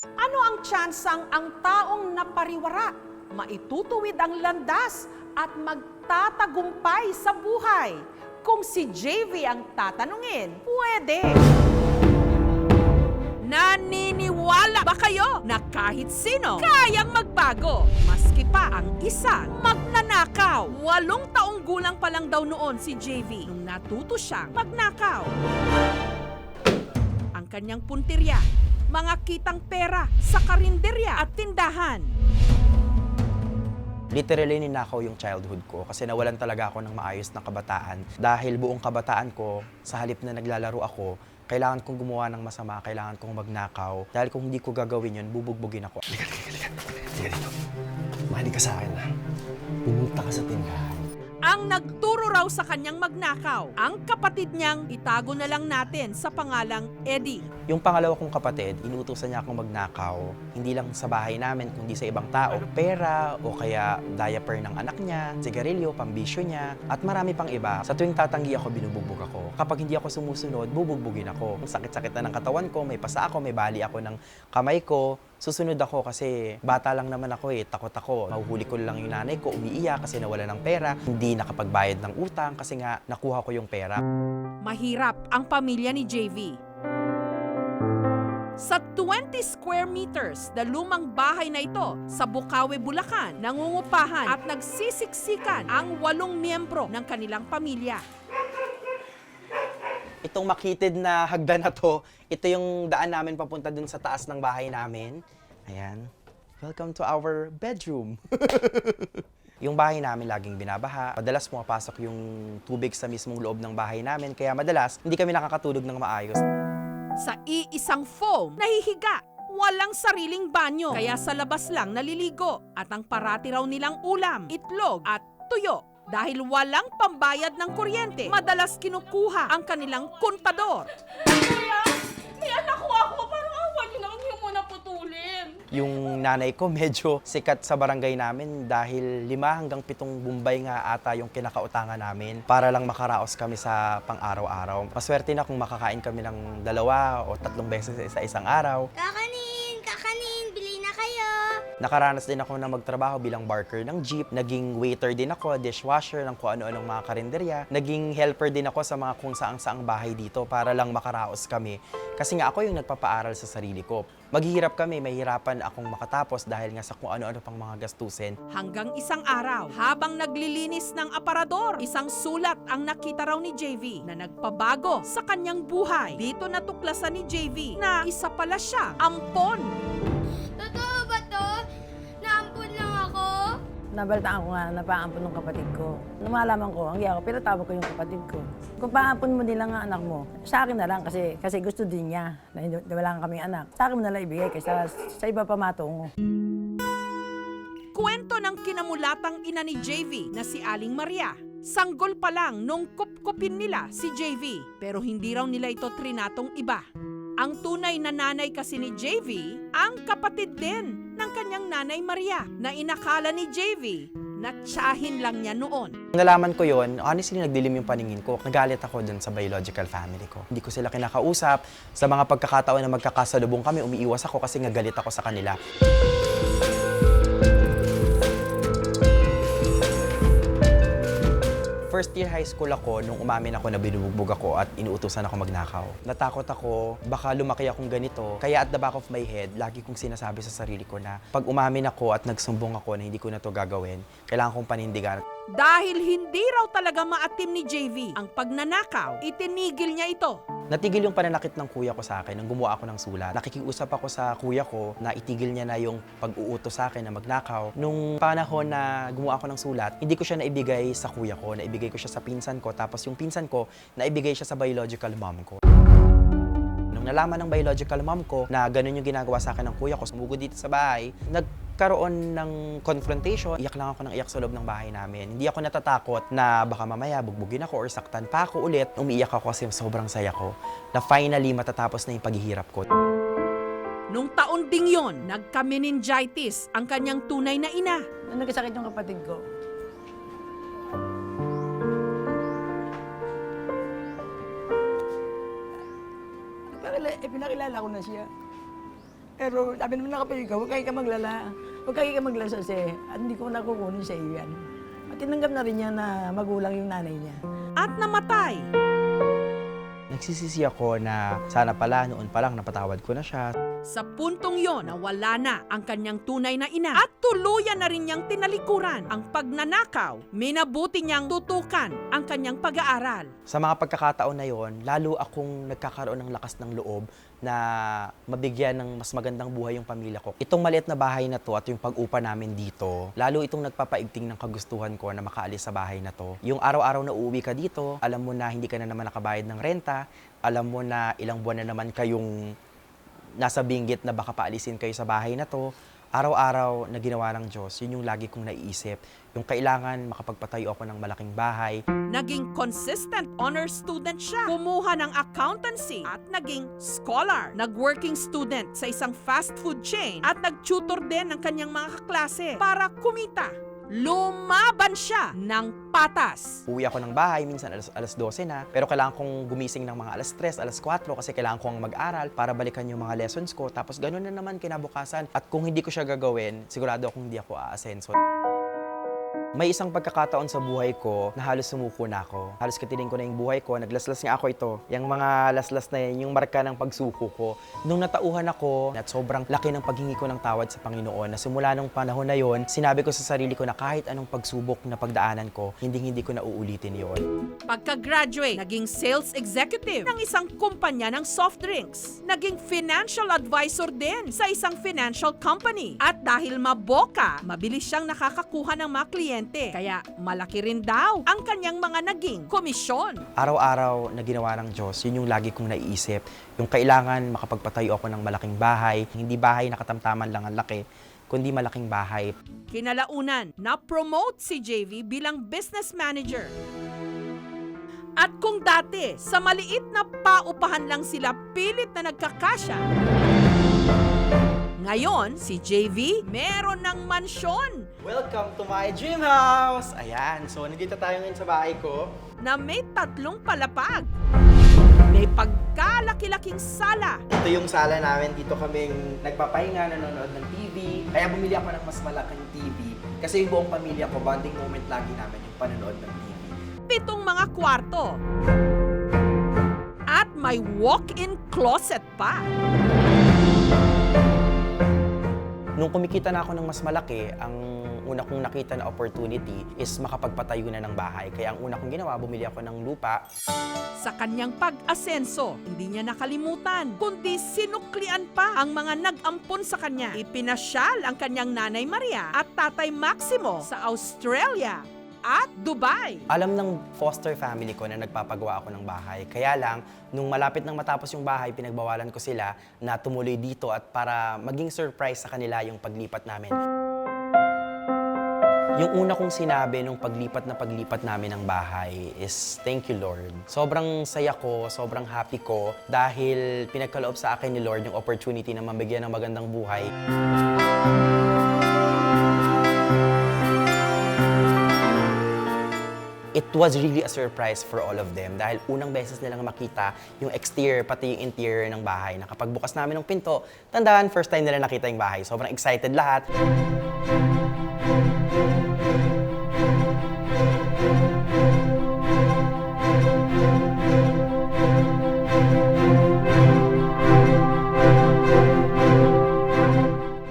Ano ang tsansang ang taong napariwara, maitutuwid ang landas at magtatagumpay sa buhay? Kung si JV ang tatanungin, pwede. Naniniwala ba kayo na kahit sino kayang magbago? Maski pa ang isang magnanakaw. 8 taong gulang pa lang daw noon si JV nung natuto siyang magnakaw. Ang kanyang puntirya, mga kitang pera sa karinderya at tindahan. Literally, ninakaw yung childhood ko kasi nawalan talaga ako ng maayos na kabataan. Dahil buong kabataan ko, sa halip na naglalaro ako, kailangan kong gumawa ng masama, kailangan kong magnakaw. Dahil kung hindi ko gagawin yun, bubugbugin ako. Halika dito. Makinig ka sa akin na. Pumunta ka sa tindahan. Ang nagturo raw sa kanyang magnakaw, ang kapatid niyang itago na lang natin sa pangalang Eddie. Yung pangalawa kong kapatid, inuutosan niya akong magnakaw, hindi lang sa bahay namin, kundi sa ibang tao. Pera o kaya diaper ng anak niya, sigarilyo, pambisyo niya, at marami pang iba. Sa tuwing tatanggi ako, binubugbog ako. Kapag hindi ako sumusunod, bubugbugin ako. Ang sakit-sakit na ng katawan ko, may pasa ako, may bali ako ng kamay ko. Susunod ako kasi bata lang naman ako takot ako. Mahuhuli ko lang yung nanay ko, umiiyak kasi nawala ng pera. Hindi nakapagbayad ng utang kasi nga nakuha ko yung pera. Mahirap ang pamilya ni JV. Sa 20 square meters na lumang bahay na ito sa Bukawi, Bulacan, nangungupahan at nagsisiksikan ang 8 miyembro ng kanilang pamilya. Itong makitid na hagdan na to, ito yung daan namin papunta dun sa taas ng bahay namin. Ayan. Welcome to our bedroom. Yung bahay namin laging binabaha. Madalas pumapasok yung tubig sa mismong loob ng bahay namin. Kaya madalas, hindi kami nakakatulog ng maayos. Sa iisang foam, nahihiga. Walang sariling banyo, kaya sa labas lang naliligo. At ang parati raw nilang ulam, itlog at tuyo. Dahil walang pambayad ng kuryente, madalas kinukuha ang kanilang kontador. Kuya, may anak ko ako. Parang awa niyo na, huwag niyo muna putulin. Yung nanay ko medyo sikat sa barangay namin dahil 5 hanggang 7 bumbay nga ata yung kinakautangan namin para lang makaraos kami sa pang-araw-araw. Maswerte na kung makakain kami ng 2 o 3 beses sa isang araw. Kakanin, bili na kayo. Nakaranas din ako na magtrabaho bilang barker ng jeep. Naging waiter din ako, dishwasher ng kung ano-anong mga karinderya. Naging helper din ako sa mga kung saang-saang bahay dito para lang makaraos kami. Kasi nga ako yung nagpapaaral sa sarili ko. Maghihirap kami, mahirapan akong makatapos dahil nga sa kung ano-ano pang mga gastusin. Hanggang isang araw, habang naglilinis ng aparador, isang sulat ang nakita raw ni JV na nagpabago sa kanyang buhay. Dito natuklasan ni JV na isa pala siyang ampon. Totoo ba to? Naampun lang ako? Nabalitaan ko nga na paampun ng kapatid ko. Lumalaman ko, ang ako, pero tawag ko yung kapatid ko. Kung paampun mo nila nga anak mo, sa akin na lang kasi gusto din niya na hindi, wala kami anak. Sa akin mo na lang ibigay kaysa sa iba pa matungo. Kwento ng kinamulatang ina ni JV na si Aling Maria. Sanggol pa lang nung kupkupin nila si JV, pero hindi raw nila ito trinatong iba. Ang tunay na nanay kasi ni JV, ang kapatid din ng kanyang nanay Maria na inakala ni JV na tiyahin lang niya noon. Nalaman ko yon, honestly nagdilim yung paningin ko. Nagalit ako dun sa biological family ko. Hindi ko sila kinakausap. Sa mga pagkakataon na magkakasalubong kami, umiiwas ako kasi nga galit ako sa kanila. First year high school ako nung umamin ako na binubugbog ako at inuutusan ako magnakaw. Natakot ako, baka lumaki akong ganito. Kaya at the back of my head, lagi kong sinasabi sa sarili ko na pag umamin ako at nagsumbong ako na hindi ko na to gagawin, kailangan kong panindigan. Dahil hindi raw talaga maatim ni JV ang pagnanakaw, itinigil niya ito. Natigil yung pananakit ng kuya ko sa akin nang gumawa ako ng sulat. Nakikiusap ako sa kuya ko na itigil niya na yung pag-uutos sa akin na magnakaw. Nung panahon na gumawa ako ng sulat, hindi ko siya naibigay sa kuya ko, naibigay ko siya sa pinsan ko, tapos yung pinsan ko, naibigay siya sa biological mom ko. Nung nalaman ng biological mom ko na ganun yung ginagawa sa akin ng kuya ko, sumugod dito sa bahay, nagkaroon ng confrontation. Iyak lang ako ng iyak sa loob ng bahay namin. Hindi ako natatakot na baka mamaya bugbugin ako or saktan pa ako ulit. Umiiyak ako kasi sobrang saya ko na finally matatapos na yung paghihirap ko. Nung taon ding yon, nagka-meningitis ang kanyang tunay na ina. Nung nagkasakit yung kapatid ko, pinakilala ko na siya. Pero sabi naman ng kapatid ko, huwag kayo ka maglala. Huwag kayo ka maglasase. At hindi ko nakukunin sa iyo yan. At tinanggap na rin niya na magulang yung nanay niya. At namatay. Nagsisisi ako na sana pala noon pa lang napatawad ko na siya. Sa puntong yon, nawala na ang kanyang tunay na ina at tuluyan na rin niyang tinalikuran ang pagnanakaw. Minabuti niyang tutukan ang kanyang pag-aaral. Sa mga pagkakataon na yon, lalo akong nagkakaroon ng lakas ng loob na mabigyan ng mas magandang buhay yung pamilya ko. Itong maliit na bahay na to at yung pag-upa namin dito, lalo itong nagpapaigting ng kagustuhan ko na makaalis sa bahay na to. Yung araw-araw na uuwi ka dito, alam mo na hindi ka na naman nakabayad ng renta, alam mo na ilang buwan na naman kayong nasa binggit na baka paalisin kayo sa bahay na to, araw-araw na ginawa ng Diyos, yun yung lagi kong naiisip. Yung kailangan makapagpatayo ako ng malaking bahay. Naging consistent honor student siya. Kumuha ng accountancy at naging scholar. Nag-working student sa isang fast food chain at nag-tutor din ng kanyang mga kaklase para kumita. Lumaban siya ng patas. Uwi ako ng bahay, minsan alas 12 na, pero kailangan kong gumising ng mga alas 3, alas 4 kasi kailangan kong mag-aral para balikan yung mga lessons ko. Tapos gano'n na naman kinabukasan. At kung hindi ko siya gagawin, sigurado akong hindi ako aasenso. May isang pagkakataon sa buhay ko na halos sumuko na ako. Halos katiling ko na yung buhay ko. Naglaslas nga ako ito. Yung mga laslas na yun, yung marka ng pagsuko ko. Nung natauhan ako, at sobrang laki ng paghingi ko ng tawad sa Panginoon, na simula nung panahon na yon, sinabi ko sa sarili ko na kahit anong pagsubok na pagdaanan ko, hindi ko na uulitin yon. Pagka-graduate, naging sales executive ng isang kumpanya ng soft drinks. Naging financial advisor din sa isang financial company. At dahil maboka, mabilis siyang nakakakuha ng mga kliyente. Kaya malaki rin daw ang kanyang mga naging komisyon. Araw-araw na ginawa ng Diyos, yun yung lagi kong naiisip. Yung kailangan makapagpatayo ako ng malaking bahay. Hindi bahay na katamtaman lang ang laki, kundi malaking bahay. Kinalaunan, na-promote si JV bilang business manager. At kung dati, sa maliit na paupahan lang sila pilit na nagkakasya, ngayon, si JV meron ng mansyon Welcome to my dream house! Ayan, so nandito tayo ngayon sa bahay ko. na may 3 palapag. May pagkalaki-laking sala. Ito yung sala namin, dito kaming nagpapahinga, nanonood ng TV. Kaya bumili ako ng mas malaking TV. Kasi yung buong pamilya ko, bonding moment lagi namin yung panonood ng TV. 7 mga kwarto. At may walk-in closet pa. Nung kumikita na ako ng mas malaki, ang una kong nakita na opportunity is makapagpatayo na ng bahay. Kaya ang una kong ginawa, bumili ako ng lupa. Sa kanyang pag-asenso, hindi niya nakalimutan, kundi sinuklian pa ang mga nag-ampon sa kanya. Ipinasyal ang kanyang nanay Maria at tatay Maximo sa Australia at Dubai. Alam ng foster family ko na nagpapagawa ako ng bahay. Kaya lang, nung malapit nang matapos yung bahay, pinagbawalan ko sila na tumuloy dito at para maging surprise sa kanila yung paglipat namin. Yung una kong sinabi nung paglipat namin ng bahay is, thank you Lord. Sobrang saya ko, sobrang happy ko dahil pinagkaloob sa akin ni Lord yung opportunity na mabigyan ng magandang buhay. It was really a surprise for all of them dahil unang beses nilang makita yung exterior pati yung interior ng bahay. Na kapag bukas namin ng pinto, tandaan, first time nila nakita yung bahay. Sobrang excited lahat.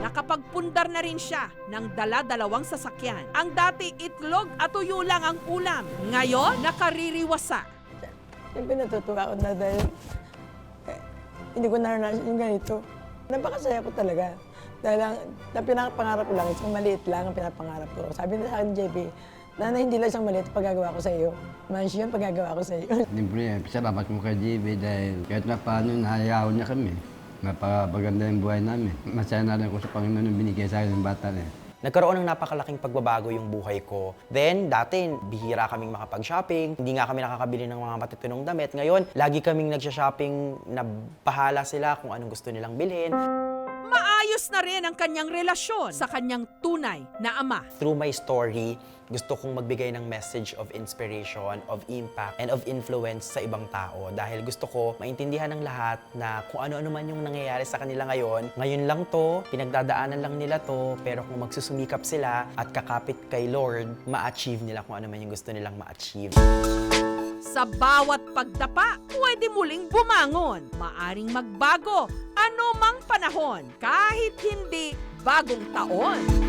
Nakapagpundar na rin siya ng dala-dalawang sasakyan. Ang dati itlog at tuyo lang ang ulam. Ngayon, nakaririwasa. Siyempre natutuwa ako na dahil hindi ko naranasan yung ganito. Napakasaya ko talaga. Dahil ang pinapangarap ko lang, isang maliit lang ang pinapangarap ko. Sabi na sa akin, JB, Nana, hindi lang isang maliit pagagawa ko sa iyo. Mansyon, pagagawa ko sa iyo. Siyempre, salamat mo kay JB dahil kahit na paano nahayaw niya kami. Napakaganda yung buhay namin. Masaya na rin ako sa Panginoon yung binigay sa akin ng bata na. Nagkaroon ng napakalaking pagbabago yung buhay ko. Then, dati, bihira kaming makapag-shopping. Hindi nga kami nakakabili ng mga matitinong damit. Ngayon, lagi kaming nagsha-shopping na bahala sila kung anong gusto nilang bilhin. Maayos Umayos na rin ang kanyang relasyon sa kanyang tunay na ama. Through my story, gusto kong magbigay ng message of inspiration, of impact, and of influence sa ibang tao. Dahil gusto ko maintindihan ng lahat na kung ano-ano man yung nangyayari sa kanila ngayon lang to, pinagdadaanan lang nila to, pero kung magsusumikap sila at kakapit kay Lord, ma-achieve nila kung ano man yung gusto nilang ma-achieve. Sa bawat pagdapa, pwede muling bumangon. Maaring magbago anumang panahon, kahit hindi bagong taon.